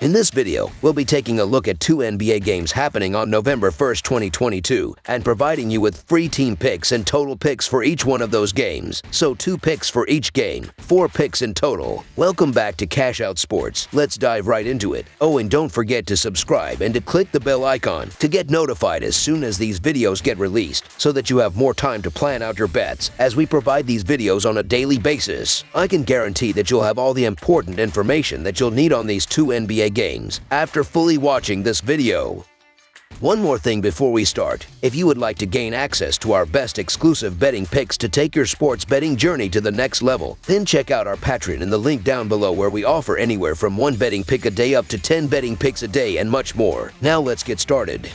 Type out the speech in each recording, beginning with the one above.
In this video, we'll be taking a look at 2 NBA games happening on November 1st, 2022, and providing you with free team picks and total picks for each one of those games. So 2 picks for each game, 4 picks in total. Welcome back to Cash Out Sports. Let's dive right into it. Oh, and don't forget to subscribe and to click the bell icon to get notified as soon as these videos get released, so that you have more time to plan out your bets as we provide these videos on a daily basis. I can guarantee that you'll have all the important information that you'll need on these 2 NBA games after fully watching this video. One more thing before we start. If you would like to gain access to our best exclusive betting picks to take your sports betting journey to the next level, then check out our Patreon in the link down below, where we offer anywhere from 1 betting pick a day up to 10 betting picks a day and much more. Now let's get started.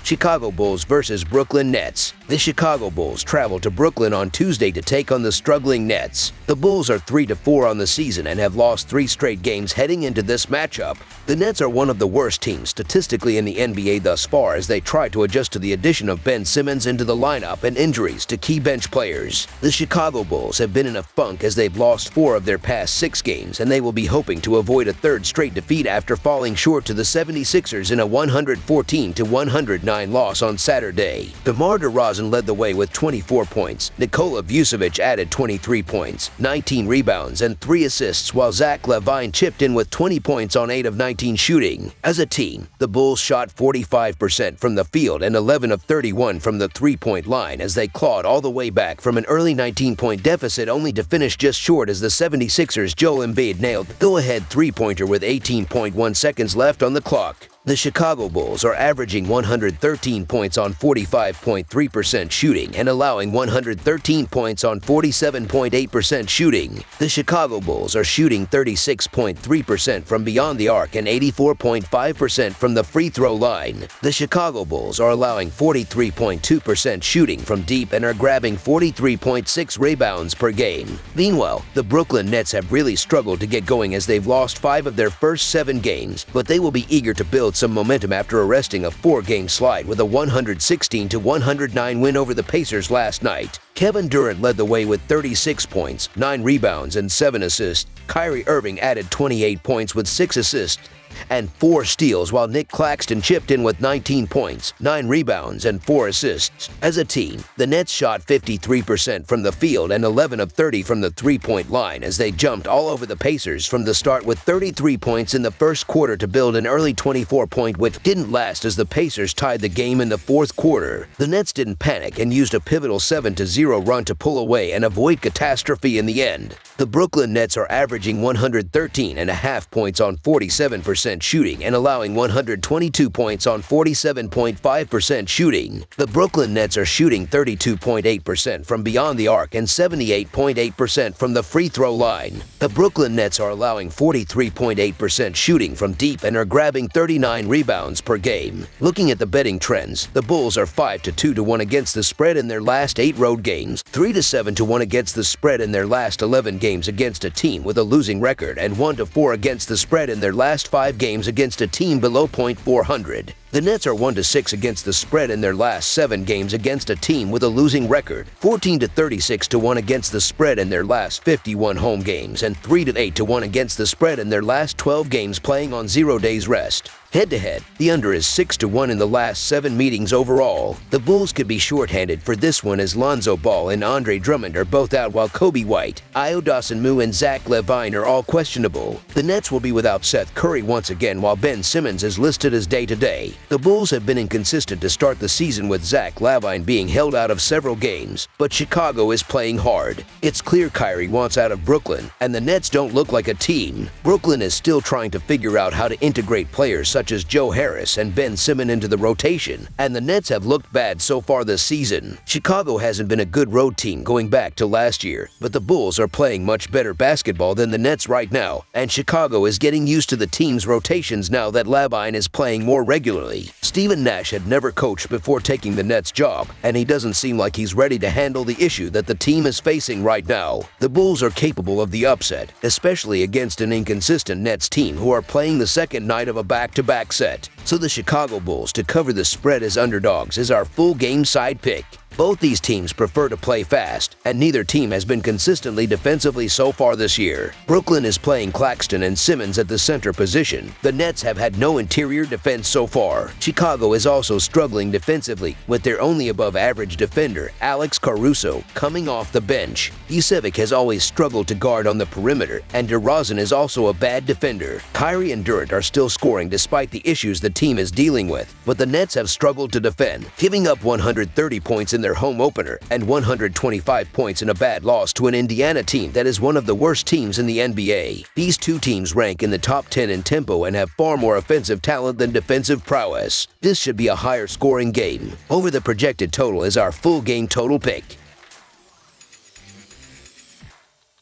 Chicago Bulls versus Brooklyn Nets. The Chicago Bulls travel to Brooklyn on Tuesday to take on the struggling Nets. The Bulls are 3-4 on the season and have lost 3 straight games heading into this matchup. The Nets are one of the worst teams statistically in the NBA thus far, as they try to adjust to the addition of Ben Simmons into the lineup and injuries to key bench players. The Chicago Bulls have been in a funk as they've lost 4 of their past 6 games, and they will be hoping to avoid a 3rd straight defeat after falling short to the 76ers in a 114-109 loss on Saturday. DeMar DeRozan led the way with 24 points. Nikola Vucevic added 23 points, 19 rebounds, and 3 assists, while Zach LaVine chipped in with 20 points on 8 of 19 shooting. As a team, the Bulls shot 45% from the field and 11 of 31 from the three-point line as they clawed all the way back from an early 19-point deficit, only to finish just short as the 76ers' Joel Embiid nailed the go-ahead three-pointer with 18.1 seconds left on the clock. The Chicago Bulls are averaging 113 points on 45.3% shooting and allowing 113 points on 47.8% shooting. The Chicago Bulls are shooting 36.3% from beyond the arc and 84.5% from the free throw line. The Chicago Bulls are allowing 43.2% shooting from deep and are grabbing 43.6 rebounds per game. Meanwhile, the Brooklyn Nets have really struggled to get going as they've lost 5 of their first 7 games, but they will be eager to build some momentum after arresting a 4-game slide with a 116-109 win over the Pacers last night. Kevin Durant led the way with 36 points, 9 rebounds, and 7 assists. Kyrie Irving added 28 points with 6 assists and 4 steals, while Nick Claxton chipped in with 19 points, 9 rebounds, and 4 assists. As a team, the Nets shot 53% from the field and 11 of 30 from the three-point line as they jumped all over the Pacers from the start with 33 points in the first quarter to build an early 24-point, which didn't last as the Pacers tied the game in the 4th quarter. The Nets didn't panic and used a pivotal 7-0 run to pull away and avoid catastrophe in the end. The Brooklyn Nets are averaging 113.5 points on 47% shooting and allowing 122 points on 47.5% shooting. The Brooklyn Nets are shooting 32.8% from beyond the arc and 78.8% from the free throw line. The Brooklyn Nets are allowing 43.8% shooting from deep and are grabbing 39 rebounds per game. Looking at the betting trends, the Bulls are 5-2-1 against the spread in their last 8 road games, 3-7-1 against the spread in their last 11 games against a team with a losing record, and 1-4 against the spread in their last 5 games against a team below .400. The Nets are 1-6 against the spread in their last 7 games against a team with a losing record, 14-36-1 against the spread in their last 51 home games, and 3-8-1 against the spread in their last 12 games playing on 0 days rest. Head-to-head, the under is 6-1 in the last 7 meetings overall. The Bulls could be shorthanded for this one as Lonzo Ball and Andre Drummond are both out, while Kobe White, Ayo Dosunmu, and Zach LaVine are all questionable. The Nets will be without Seth Curry once again, while Ben Simmons is listed as day-to-day. The Bulls have been inconsistent to start the season, with Zach LaVine being held out of several games, but Chicago is playing hard. It's clear Kyrie wants out of Brooklyn, and the Nets don't look like a team. Brooklyn is still trying to figure out how to integrate players such as Joe Harris and Ben Simmons into the rotation, and the Nets have looked bad so far this season. Chicago hasn't been a good road team going back to last year, but the Bulls are playing much better basketball than the Nets right now, and Chicago is getting used to the team's rotations now that LaVine is playing more regularly. Stephen Nash had never coached before taking the Nets job, and he doesn't seem like he's ready to handle the issue that the team is facing right now. The Bulls are capable of the upset, especially against an inconsistent Nets team who are playing the second night of a back-to-back set. so the Chicago Bulls to cover the spread as underdogs is our full game side pick. Both these teams prefer to play fast, and neither team has been consistently defensively so far this year. Brooklyn is playing Claxton and Simmons at the center position. The Nets have had no interior defense so far. Chicago is also struggling defensively, with their only above-average defender, Alex Caruso, coming off the bench. Vucevic has always struggled to guard on the perimeter, and DeRozan is also a bad defender. Kyrie and Durant are still scoring despite the issues the team is dealing with, but the Nets have struggled to defend, giving up 130 points in their home opener and 125 points in a bad loss to an Indiana team that is one of the worst teams in the NBA. These two teams rank in the top 10 in tempo and have far more offensive talent than defensive prowess. This should be a higher scoring game. Over the projected total is our full game total pick.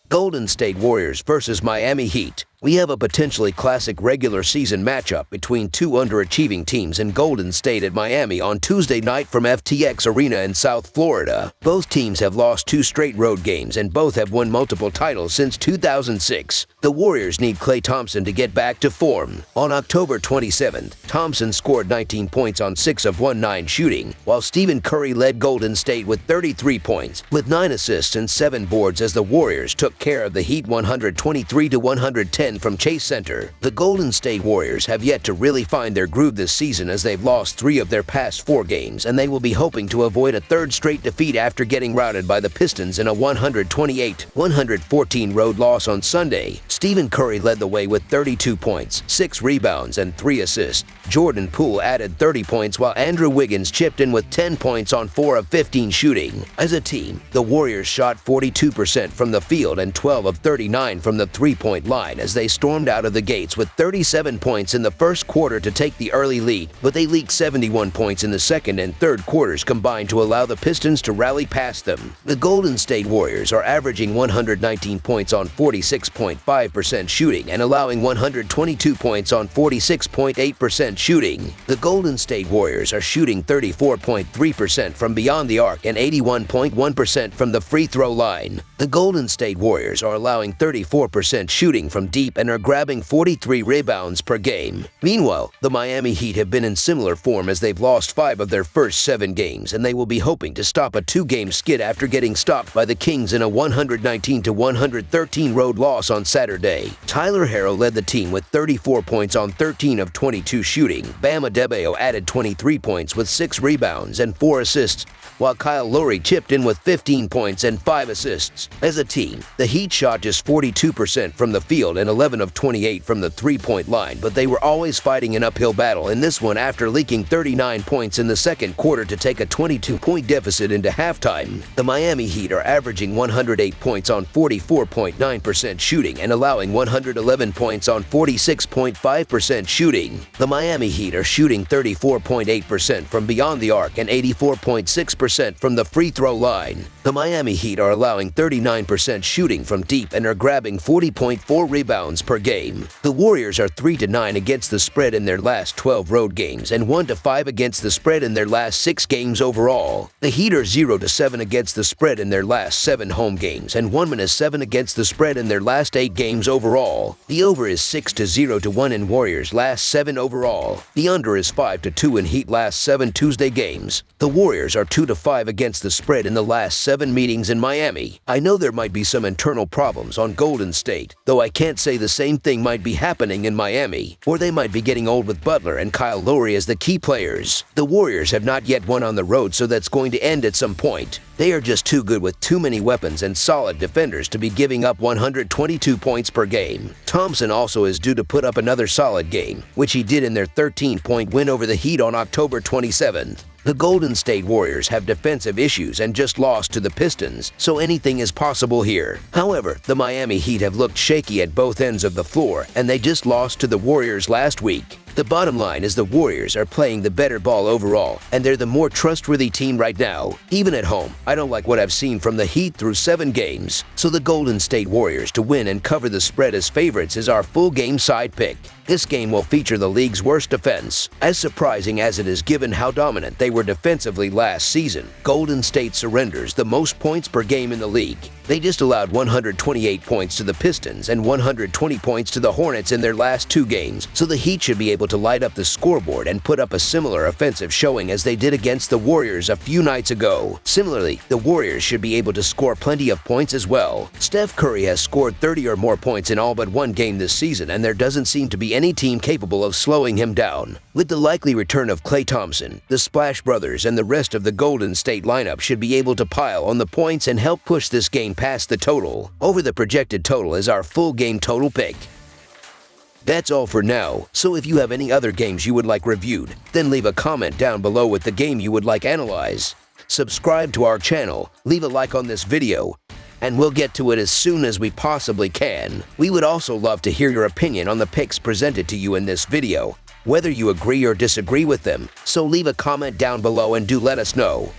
Golden State Warriors versus Miami Heat. We have a potentially classic regular season matchup between two underachieving teams in Golden State at Miami on Tuesday night from FTX Arena in South Florida. Both teams have lost 2 straight road games and both have won multiple titles since 2006. The Warriors need Klay Thompson to get back to form. On October 27th, Thompson scored 19 points on 6 of 19 shooting, while Stephen Curry led Golden State with 33 points, with 9 assists and 7 boards as the Warriors took care of the Heat 123-110 from Chase Center. The Golden State Warriors have yet to really find their groove this season as they've lost 3 of their past 4 games, and they will be hoping to avoid a third straight defeat after getting routed by the Pistons in a 128-114 road loss on Sunday. Stephen Curry led the way with 32 points, 6 rebounds, and 3 assists. Jordan Poole added 30 points while Andrew Wiggins chipped in with 10 points on 4 of 15 shooting. As a team, the Warriors shot 42% from the field and 12 of 39 from the three-point line as they stormed out of the gates with 37 points in the first quarter to take the early lead, but they leaked 71 points in the second and third quarters combined to allow the Pistons to rally past them. The Golden State Warriors are averaging 119 points on 46.5% shooting and allowing 122 points on 46.8% shooting. The Golden State Warriors are shooting 34.3% from beyond the arc and 81.1% from the free throw line. The Golden State Warriors are allowing 34% shooting from deep and are grabbing 43 rebounds per game. Meanwhile, the Miami Heat have been in similar form as they've lost 5 of their first 7 games, and they will be hoping to stop a 2-game skid after getting stopped by the Kings in a 119-113 road loss on Saturday. Tyler Herro led the team with 34 points on 13 of 22 shooting. Bam Adebayo added 23 points with 6 rebounds and 4 assists, while Kyle Lowry chipped in with 15 points and 5 assists. As a team, the Heat shot just 42% from the field and 11 of 28 from the three-point line, but they were always fighting an uphill battle in this one after leaking 39 points in the second quarter to take a 22-point deficit into halftime. The Miami Heat are averaging 108 points on 44.9% shooting and allowing 111 points on 46.5% shooting. The Miami Heat are shooting 34.8% from beyond the arc and 84.6% from the free throw line. The Miami Heat are allowing 39% shooting from deep and are grabbing 40.4 rebounds per game. The Warriors are 3-9 against the spread in their last 12 road games and 1-5 against the spread in their last 6 games overall. The Heat are 0-7 against the spread in their last 7 home games and 1-7 against the spread in their last 8 games overall. The over is 6-0-1 in Warriors' last 7 overall. The under is 5-2 in Heat last 7 Tuesday games. The Warriors are 2-5 against the spread in the last 7 meetings in Miami. I know there might be some internal problems on Golden State, though I can't say the same thing might be happening in Miami, or they might be getting old with Butler and Kyle Lowry as the key players. The Warriors have not yet won on the road, so that's going to end at some point. They are just too good with too many weapons and solid defenders to be giving up 122 points per game. Thompson also is due to put up another solid game, which he did in their 13-point win over the Heat on October 27th. The Golden State Warriors have defensive issues and just lost to the Pistons, so anything is possible here. However, the Miami Heat have looked shaky at both ends of the floor, and they just lost to the Warriors last week. The bottom line is the Warriors are playing the better ball overall, and they're the more trustworthy team right now. Even at home, I don't like what I've seen from the Heat through 7 games, so the Golden State Warriors to win and cover the spread as favorites is our full game side pick. This game will feature the league's worst defense. As surprising as it is given how dominant they were defensively last season, Golden State surrenders the most points per game in the league. They just allowed 128 points to the Pistons and 120 points to the Hornets in their last 2 games, so the Heat should be able to light up the scoreboard and put up a similar offensive showing as they did against the Warriors a few nights ago. Similarly, the Warriors should be able to score plenty of points as well. Steph Curry has scored 30 or more points in all but one game this season, and there doesn't seem to be any team capable of slowing him down. With the likely return of Klay Thompson, the Splash Brothers and the rest of the Golden State lineup should be able to pile on the points and help push this game past the total. Over the projected total is our full game total pick. That's all for now, so if you have any other games you would like reviewed, then leave a comment down below with the game you would like analyzed. Subscribe to our channel, leave a like on this video, and we'll get to it as soon as we possibly can. We would also love to hear your opinion on the picks presented to you in this video, whether you agree or disagree with them, so leave a comment down below and do let us know.